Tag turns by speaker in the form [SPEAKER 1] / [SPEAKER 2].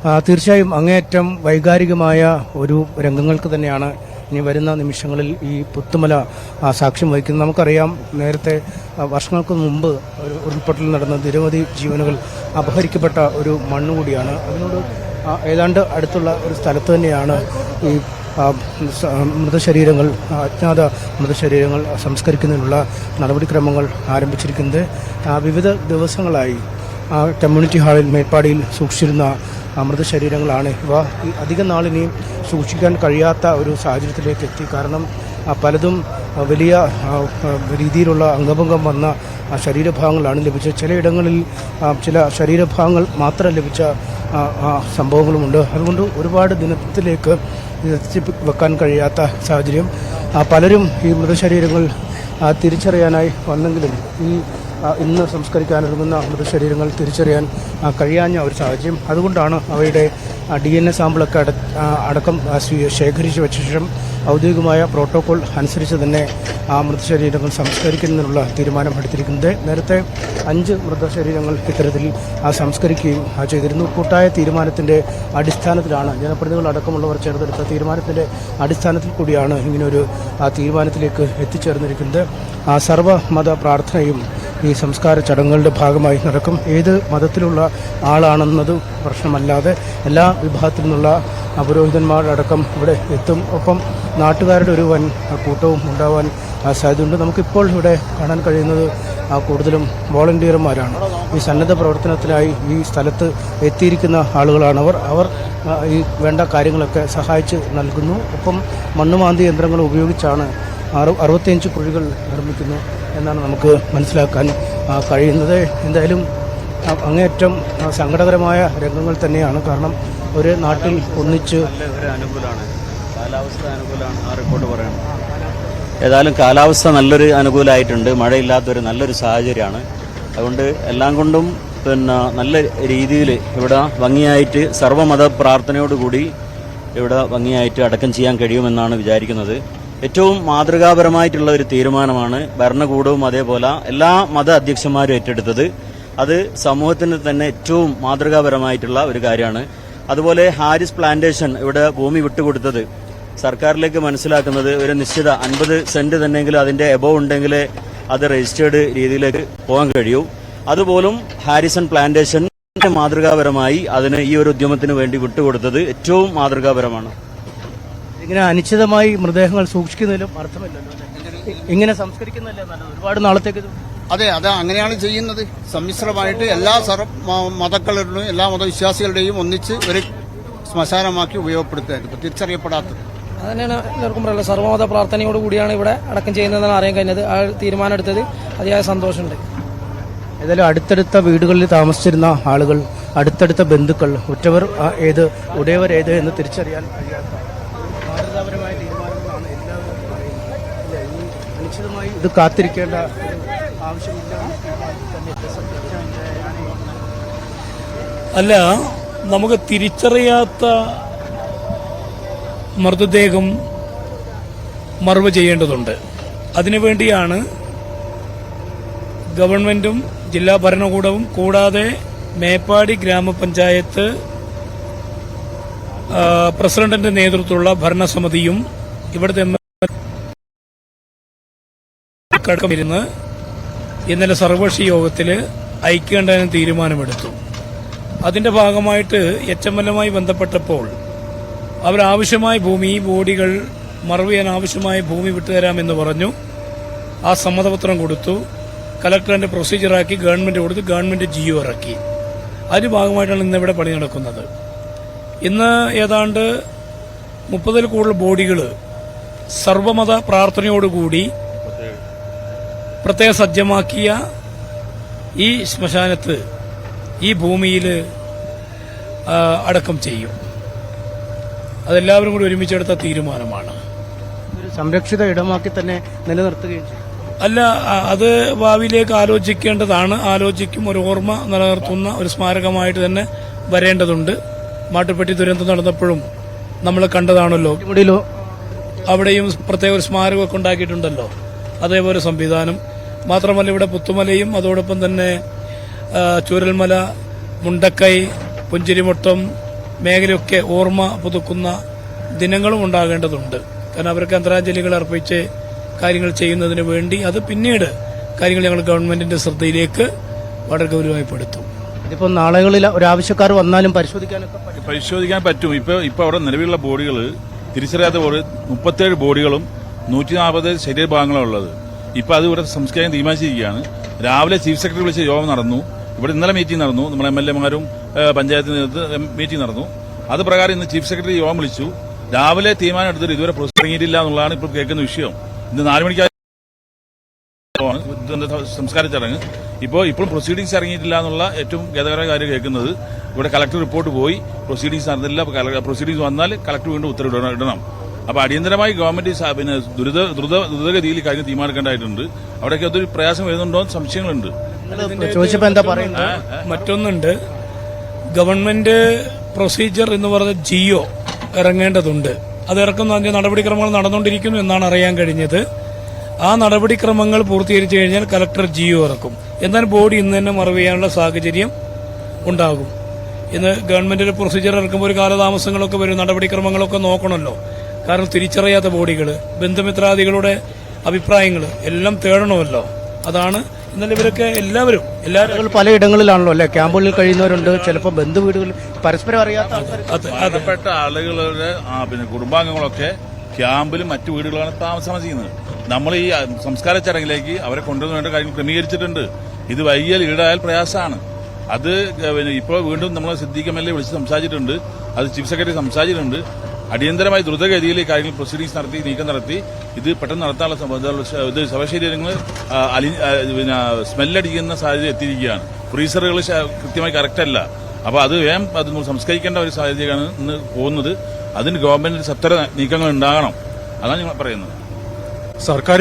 [SPEAKER 1] തീർച്ചയായും അങ്ങേയറ്റം വൈകാരികമായ ഒരു രംഗങ്ങൾക്ക് തന്നെയാണ് ഇനി വരുന്ന നിമിഷങ്ങളിൽ ഈ പുത്തുമല സാക്ഷ്യം വഹിക്കുന്നത്. നമുക്കറിയാം, നേരത്തെ വർഷങ്ങൾക്ക് മുമ്പ് ഒരു ഉരുൾപൊട്ടൽ നടന്ന നിരവധി ജീവനുകൾ അപഹരിക്കപ്പെട്ട ഒരു മണ്ണുകൂടിയാണ്. അതിനോട് ഏതാണ്ട് അടുത്തുള്ള ഒരു സ്ഥലത്ത് തന്നെയാണ് ഈ മൃതശരീരങ്ങൾ, അജ്ഞാത മൃതശരീരങ്ങൾ സംസ്കരിക്കുന്നതിനുള്ള നടപടിക്രമങ്ങൾ ആരംഭിച്ചിരിക്കുന്നത്. വിവിധ ദിവസങ്ങളായി കമ്മ്യൂണിറ്റി ഹാളിൽ മേപ്പാടിയിൽ സൂക്ഷിച്ചിരുന്ന മൃതശരീരങ്ങളാണ് ഇവ. അധികം നാളിനെയും സൂക്ഷിക്കാൻ കഴിയാത്ത ഒരു സാഹചര്യത്തിലേക്ക് എത്തി. കാരണം പലതും വലിയ രീതിയിലുള്ള അംഗഭംഗം വന്ന ശരീരഭാഗങ്ങളാണ് ലഭിച്ചത്. ചിലയിടങ്ങളിൽ ചില ശരീരഭാഗങ്ങൾ മാത്രം ലഭിച്ച സംഭവങ്ങളുമുണ്ട്. അതുകൊണ്ട് ഒരുപാട് ദിനത്തിലേക്ക് എത്തിച്ച് വെക്കാൻ കഴിയാത്ത സാഹചര്യം. പലരും ഈ മൃതശരീരങ്ങൾ തിരിച്ചറിയാനായി വന്നെങ്കിലും ഇന്ന് സംസ്കരിക്കാനൊരുങ്ങുന്ന മൃതശരീരങ്ങൾ തിരിച്ചറിയാൻ കഴിയാഞ്ഞ ഒരു സാഹചര്യം. അതുകൊണ്ടാണ് അവയുടെ DNA സാമ്പിളൊക്കെ അടക്കം ശേഖരിച്ചു വെച്ച ശേഷം ഔദ്യോഗികമായ പ്രോട്ടോകോൾ അനുസരിച്ച് തന്നെ മൃതശരീരങ്ങൾ സംസ്കരിക്കുന്നതിനുള്ള തീരുമാനം എടുത്തിരിക്കുന്നത്. നേരത്തെ 5 മൃതശരീരങ്ങൾ ഇത്തരത്തിൽ സംസ്കരിക്കുകയും ചെയ്തിരുന്നു. കൂട്ടായ തീരുമാനത്തിൻ്റെ അടിസ്ഥാനത്തിലാണ്, ജനപ്രതിനിധികൾ അടക്കമുള്ളവർ ചേർന്നെടുത്ത തീരുമാനത്തിൻ്റെ അടിസ്ഥാനത്തിൽ കൂടിയാണ് ഇങ്ങനൊരു തീരുമാനത്തിലേക്ക് എത്തിച്ചേർന്നിരിക്കുന്നത്. സർവ്വമത പ്രാർത്ഥനയും ഈ സംസ്കാര ചടങ്ങുകളുടെ ഭാഗമായി നടക്കും. ഏത് മതത്തിലുള്ള ആളാണെന്നത് പ്രശ്നമല്ലാതെ എല്ലാ വിഭാഗത്തിൽ നിന്നുള്ള പുരോഹിതന്മാരടക്കം ഇവിടെ എത്തും. ഒപ്പം നാട്ടുകാരുടെ ഒരു വൻ കൂട്ടവും ഉണ്ടാവാൻ സാധ്യതയുണ്ട്. നമുക്കിപ്പോൾ ഇവിടെ കാണാൻ കഴിയുന്നത് കൂടുതലും വോളണ്ടിയർമാരാണ്. ഈ സന്നദ്ധ പ്രവർത്തനത്തിനായി ഈ സ്ഥലത്ത് എത്തിയിരിക്കുന്ന ആളുകളാണ്. അവർ ഈ വേണ്ട കാര്യങ്ങളൊക്കെ സഹായിച്ച് നൽകുന്നു. ഒപ്പം മണ്ണുമാന്തി യന്ത്രങ്ങൾ ഉപയോഗിച്ചാണ് 65 കുഴികൾ നിർമ്മിക്കുന്നു എന്നാണ് നമുക്ക് മനസ്സിലാക്കാൻ കഴിയുന്നത്. എന്തായാലും അങ്ങേയറ്റം സങ്കടകരമായ രംഗങ്ങൾ തന്നെയാണ്. കാരണം ഒരു നാട്ടിൽ ഒന്നിച്ച്
[SPEAKER 2] അനുകൂലമാണ്, കാലാവസ്ഥ അനുകൂലമാണ് ആ റിപ്പോർട്ട് പറയുന്നത്. ഏതായാലും കാലാവസ്ഥ നല്ലൊരു അനുകൂലമായിട്ടുണ്ട്. മഴയില്ലാത്തൊരു നല്ലൊരു സാഹചര്യമാണ്. അതുകൊണ്ട് എല്ലാം കൊണ്ടും നല്ല രീതിയിൽ ഇവിടെ ഭംഗിയായിട്ട് സർവ്വമത പ്രാർത്ഥനയോടുകൂടി ഇവിടെ ഭംഗിയായിട്ട് അടക്കം ചെയ്യാൻ കഴിയുമെന്നാണ് വിചാരിക്കുന്നത്. ഏറ്റവും മാതൃകാപരമായിട്ടുള്ള ഒരു തീരുമാനമാണ് ഭരണകൂടവും അതേപോലെ എല്ലാ മത അധ്യക്ഷന്മാരും ഏറ്റെടുത്തത്. അത് സമൂഹത്തിന് തന്നെ ഏറ്റവും മാതൃകാപരമായിട്ടുള്ള ഒരു കാര്യമാണ്. അതുപോലെ ഹാരിസ് പ്ലാന്റേഷൻ ഇവിടെ ഭൂമി വിട്ടുകൊടുത്തത് സർക്കാരിലേക്ക് മനസ്സിലാക്കുന്നത് ഒരു നിശ്ചിത 50 സെന്റ് തന്നെങ്കിലും അതിന്റെ എബോവ് ഉണ്ടെങ്കിൽ അത് രജിസ്റ്റേർഡ് രീതിയിലേക്ക് പോകാൻ കഴിയൂ. അതുപോലും ഹാരിസൺ പ്ലാന്റേഷൻ മാതൃകാപരമായി അതിന് ഈ ഒരു ഉദ്യമത്തിന് വേണ്ടി വിട്ടുകൊടുത്തത് ഏറ്റവും മാതൃകാപരമാണ്.
[SPEAKER 1] ഇങ്ങനെ അനിശ്ചിതമായി മൃതദേഹങ്ങൾ സൂക്ഷിക്കുന്നതിലും അർത്ഥമില്ലല്ലോ. ഇങ്ങനെ സംസ്കരിക്കുന്നതല്ലേ നല്ലത്, ഒരുപാട് നാളത്തേക്ക്.
[SPEAKER 3] അതെ, അങ്ങനെയാണ് ചെയ്യുന്നത്. സമ്മിശ്രമായിട്ട് എല്ലാ മതക്കാരുടെയും എല്ലാ മതവിശ്വാസികളുടെയും ഒന്നിച്ച് ഒരു ശ്മശാനമാക്കി ഉപയോഗപ്പെടുത്തുക, തിരിച്ചറിയപ്പെടാത്തത്.
[SPEAKER 4] അത് തന്നെയാണ് എല്ലാവർക്കും പറയുന്നത്. സർവ്വമത പ്രാർത്ഥനയോടുകൂടിയാണ് ഇവിടെ അടക്കം ചെയ്യുന്നതെന്നാണ് അറിയാൻ കഴിഞ്ഞത്. ആ തീരുമാനം എടുത്തത് അതിയായ സന്തോഷമുണ്ട്.
[SPEAKER 1] ഏതായാലും അടുത്തടുത്ത വീടുകളിൽ താമസിച്ചിരുന്ന ആളുകൾ, അടുത്തടുത്ത ബന്ധുക്കൾ, ഉറ്റവർ ഏത്, ഉടയവർ ഏത് എന്ന് തിരിച്ചറിയാൻ കഴിയാത്ത മാതൃകാപരമായ തീരുമാനങ്ങളാണ് എല്ലാവരും പറയുന്നത്. അനിശ്ചിതമായി ഇത് കാത്തിരിക്കേണ്ട ആവശ്യമില്ല.
[SPEAKER 5] അല്ല, നമുക്ക് തിരിച്ചറിയാത്ത മൃതദേഹം മറവ് ചെയ്യേണ്ടതുണ്ട്. അതിനുവേണ്ടിയാണ് ഗവൺമെന്റും ജില്ലാ ഭരണകൂടവും കൂടാതെ മേപ്പാടി ഗ്രാമപഞ്ചായത്ത് പ്രസിഡന്റിന്റെ നേതൃത്വത്തിലുള്ള ഭരണസമിതിയും ഇവിടുത്തെ ഇരുന്ന് ഇന്നലെ സർവകക്ഷി യോഗത്തിൽ ഐക്യകണ്ഠേന തീരുമാനമെടുത്തു. അതിന്റെ ഭാഗമായിട്ട് HMLമായി ബന്ധപ്പെട്ടപ്പോൾ അവരാവശ്യമായ ഭൂമി, ഈ ബോഡികൾ മറവ് ചെയ്യാൻ ആവശ്യമായ ഭൂമി വിട്ടുതരാമെന്ന് പറഞ്ഞു. ആ സമ്മതപത്രം കൊടുത്തു. കലക്ടറിന്റെ പ്രൊസീജിയറാക്കി ഗവൺമെന്റ് കൊടുത്ത് ഗവൺമെന്റ് GO ഇറക്കി. അതിന്റെ ഭാഗമായിട്ടാണ് ഇന്നിവിടെ പണി നടക്കുന്നത്. ഇന്ന് ഏതാണ്ട് 30-ൽ കൂടുതൽ ബോഡികൾ സർവ്വമത പ്രാർത്ഥനയോടുകൂടി പ്രത്യേകം സജ്ജമാക്കിയ ഈ ശ്മശാനത്ത്, ഈ ഭൂമിയിൽ അടക്കം ചെയ്യും. അതെല്ലാവരും കൂടി ഒരുമിച്ചെടുത്ത തീരുമാനമാണ്.
[SPEAKER 1] ഒരു സംരക്ഷിത ഇടമാക്കി തന്നെ നിലനിർത്തുകയും ചെയ്യും.
[SPEAKER 5] അല്ല, അത് ഭാവിയിലേക്ക് ആലോചിക്കേണ്ടതാണ്. ആലോചിക്കും. ഒരു ഓർമ്മ നിലനിർത്തുന്ന ഒരു സ്മാരകമായിട്ട് തന്നെ വരേണ്ടതുണ്ട്. മാട്ടുപ്പെട്ടി ദുരന്തം നടന്നപ്പോഴും നമ്മൾ കണ്ടതാണല്ലോ. അവിടെയും പ്രത്യേക ഒരു സ്മാരകമൊക്കെ ഉണ്ടാക്കിയിട്ടുണ്ടല്ലോ. അതേപോലെ സംവിധാനം മാത്രമല്ല, ഇവിടെ പുത്തുമലയും അതോടൊപ്പം തന്നെ ചൂരൽമല, മുണ്ടക്കൈ, പുഞ്ചിരിമുട്ടം, മേഖലയൊക്കെ ഓർമ്മ പുതുക്കുന്ന ദിനങ്ങളും ഉണ്ടാകേണ്ടതുണ്ട്. കാരണം അവർക്ക് ആദരാഞ്ജലികൾ അർപ്പിച്ച് കാര്യങ്ങൾ ചെയ്യുന്നതിന് വേണ്ടി അത് പിന്നീട് കാര്യങ്ങൾ ഞങ്ങൾ ഗവൺമെന്റിന്റെ ശ്രദ്ധയിലേക്ക് വളരെ ഗൗരവമായി പെടുത്തും.
[SPEAKER 1] ഇതിപ്പോൾ നാളുകളിൽ ഒരാവശ്യക്കാർ വന്നാലും പരിശോധിക്കാനൊക്കെ പറ്റും.
[SPEAKER 6] പരിശോധിക്കാൻ പറ്റും. ഇപ്പൊ അവിടെ നിലവിലുള്ള ബോഡികൾ തിരിച്ചറിയാത്ത ബോർഡ് 37 ബോഡികളും 140 ശരീരഭാഗങ്ങളും ഉള്ളത്. ഇപ്പൊ അത് ഇവിടെ സംസ്കരിക്കാൻ തീരുമാനിച്ചിരിക്കുകയാണ്. രാവിലെ ചീഫ് സെക്രട്ടറി വിളിച്ച യോഗം നടന്നു. ഇവിടെ ഇന്നലെ മീറ്റിംഗ് നടന്നു. നമ്മുടെ MLA-മാരും പഞ്ചായത്ത് മീറ്റിംഗ് നടന്നു. അത് പ്രകാരം ഇന്ന് ചീഫ് സെക്രട്ടറി യോഗം വിളിച്ചു. രാവിലെ തീരുമാനം എടുത്തിട്ട് ഇതുവരെ പ്രൊസീഡ് ഇറങ്ങിയിട്ടില്ല എന്നുള്ളതാണ് ഇപ്പോൾ കേൾക്കുന്ന വിഷയം. ഇന്ന് 4 മണിക്ക് സംസ്കാര ചടങ്ങ്. ഇപ്പോഴും പ്രൊസീഡിംഗ്സ് ഇറങ്ങിയിട്ടില്ല എന്നുള്ള ഏറ്റവും ഖേദകരമായ കാര്യം കേൾക്കുന്നത്. ഇവിടെ കളക്ടർ റിപ്പോർട്ട് പോയി, പ്രൊസീഡിംഗ്സ് നടന്നില്ല. പ്രൊസീഡിംഗ്സ് വന്നാൽ കളക്ടർ വീണ്ടും ഉത്തരവിടണം. അപ്പൊ അടിയന്തരമായി ഗവൺമെന്റ് പിന്നെ ദ്രുതഗതിയിൽ കാര്യം തീരുമാനിക്കേണ്ടതായിട്ടുണ്ട്. അവിടെയൊക്കെ അതൊരു പ്രയാസം വരുന്നുണ്ടോ എന്ന് സംശയങ്ങളുണ്ട്.
[SPEAKER 1] ചോദിച്ചപ്പോൾ എന്താ പറയുന്നത്?
[SPEAKER 5] മറ്റൊന്നുണ്ട്, ഗവൺമെന്റ് പ്രൊസീജിയർ എന്ന് പറഞ്ഞ ജിയോ ഇറങ്ങേണ്ടതുണ്ട്. അത് ഇറക്കുന്ന അതിന്റെ നടപടിക്രമങ്ങൾ നടന്നുകൊണ്ടിരിക്കുന്നു എന്നാണ് അറിയാൻ കഴിഞ്ഞത്. ആ നടപടിക്രമങ്ങൾ പൂർത്തീകരിച്ചു കഴിഞ്ഞാൽ കലക്ടർ ജിയോ ഇറക്കും. എന്നാൽ ബോഡി ഇന്ന് തന്നെ മറവ് ചെയ്യാനുള്ള സാഹചര്യം ഉണ്ടാകും. ഇന്ന് ഗവൺമെന്റിന്റെ പ്രൊസീജിയർ ഇറക്കുമ്പോൾ ഒരു കാലതാമസങ്ങളൊക്കെ വരും. നടപടിക്രമങ്ങളൊക്കെ നോക്കണമല്ലോ. കാരണം തിരിച്ചറിയാത്ത ബോഡികൾ, ബന്ധുമിത്രാദികളുടെ അഭിപ്രായങ്ങൾ എല്ലാം തേടണമല്ലോ. അതാണ് ഇന്നലെ ഇവരൊക്കെ എല്ലാവരും
[SPEAKER 1] പലയിടങ്ങളിലാണല്ലോ അല്ലെ, ക്യാമ്പുകളിൽ കഴിയുന്നവരുണ്ട്, ചിലപ്പോൾ ബന്ധുവീടുകൾ പരസ്പരം അറിയാത്ത
[SPEAKER 6] ബന്ധപ്പെട്ട ആളുകളുടെ പിന്നെ കുടുംബാംഗങ്ങളൊക്കെ ക്യാമ്പിലും മറ്റു വീടുകളാണ് താമസിക്കുന്നത്. നമ്മൾ ഈ സംസ്കാര ചടങ്ങിലേക്ക് അവരെ കൊണ്ടുവന്ന് വേണ്ട കാര്യങ്ങൾ ക്രമീകരിച്ചിട്ടുണ്ട്. ഇത് വൈകിയാൽ ഈടായാൽ പ്രയാസമാണ്. അത് ഇപ്പോൾ വീണ്ടും നമ്മൾ സിദ്ദീഖ് MLA വിളിച്ച് സംസാരിച്ചിട്ടുണ്ട്. അത് ചീഫ് സെക്രട്ടറി സംസാരിച്ചിട്ടുണ്ട്. അടിയന്തരമായി ദ്രുതഗതിയിൽ കാര്യങ്ങൾ പ്രൊസീഡിംഗ്സ് നടത്തി നീക്കം നടത്തി ഇത് പെട്ടെന്ന് നടത്താനുള്ള ശവശരീരങ്ങൾ പിന്നെ സ്മെല്ലടിക്കുന്ന സാഹചര്യം എത്തിയിരിക്കുകയാണ്. ഫ്രീസറുകൾ കൃത്യമായി കറക്റ്റല്ല. അപ്പോൾ അത് വേഗം അത് സംസ്കരിക്കേണ്ട ഒരു സാഹചര്യമാണ് ഇന്ന് പോകുന്നത്. അതിന് ഗവൺമെന്റിന് സത്വര നീക്കങ്ങൾ ഉണ്ടാകണം. അതാണ് ഞങ്ങൾ പറയുന്നത്.
[SPEAKER 7] സർക്കാർ